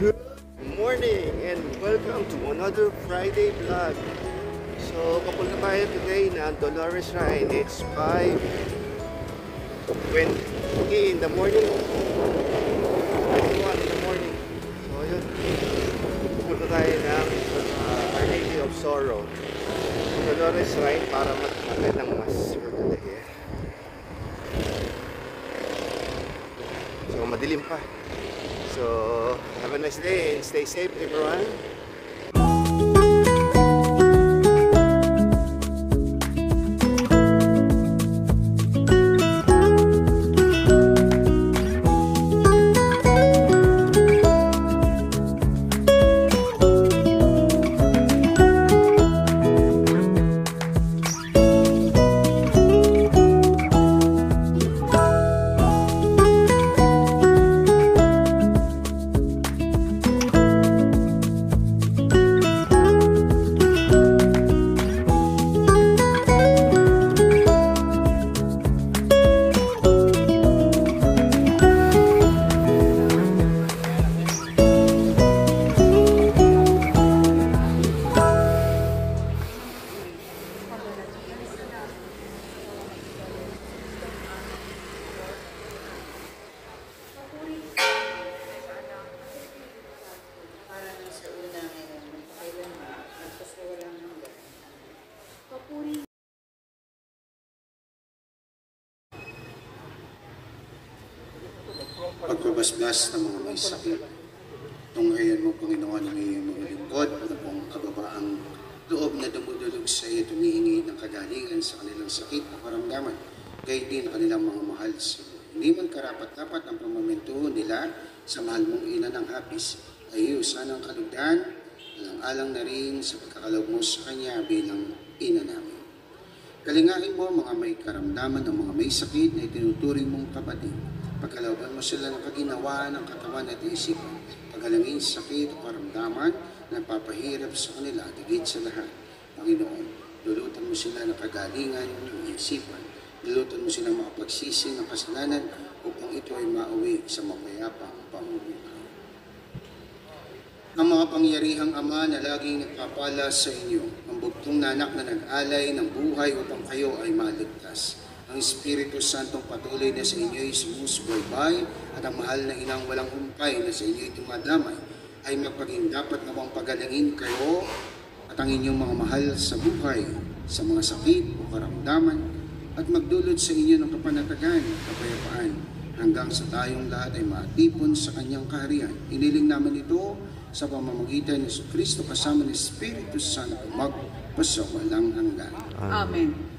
Good morning and welcome to another Friday vlog. So, papunta tayo today na Dolores Shrine. It's 5:20 in the morning. 21 in the morning. So, yun. Papunta tayo ng Our Lady of Sorrow. Dolores Shrine para mag-attend ng mas madali. So, madilim pa. So, have a nice day and stay safe, everyone. Pagpabasbas ng mga may sakit. Tunghayan mo, Panginoon, ang iyong mga lingkod na pong kababaang loob na dumudulog sa iyo, tumihingi ng kagalingan sa kanilang sakit o karamdaman, gayun din ang kanilang mga mahal sa iyo. Hindi man karapat-dapat ang pamamento nila sa mahal mong ina ng hapis, ay iyo sana ang kalugdan, alang-alang na rin sa pagkakaloob mo sa kanya bilang ina namin. Kalingain mo mga may karamdaman ng mga may sakit na itinuturing mong kapatid. Pagkalooban mo sila ng kaginawa ng katawan at isipan, paghalangin sakit o karamdaman na papahirap sa kanila, digit sa lahat. Panginoon, lulutan mo sila ng kagalingan ng isipan, lulutan mo sila makapagsisi ng kasalanan upang ito ay mauwi sa mapayapang pamumuhay. Ang mga pangyarihang Ama na laging nagpapala sa inyo, ang bugtong nanak na nag-alay ng buhay upang kayo ay maligtas. Ang Espiritu Santong patuloy na sa inyo'y sumusubaybay at ang mahal na inang walang humpay na sa inyo'y tumadamay ay magpaging dapat namang pagalangin kayo at ang inyong mga mahal sa buhay, sa mga sakit o karamdaman at magdulot sa inyo ng kapanatagan at kapayapaan hanggang sa tayong lahat ay matipon sa kanyang kaharian. Iniling naman ito sa pamamagitan ni Kristo kasama ng Espiritu Santo magpasawalang hanggan. Amen.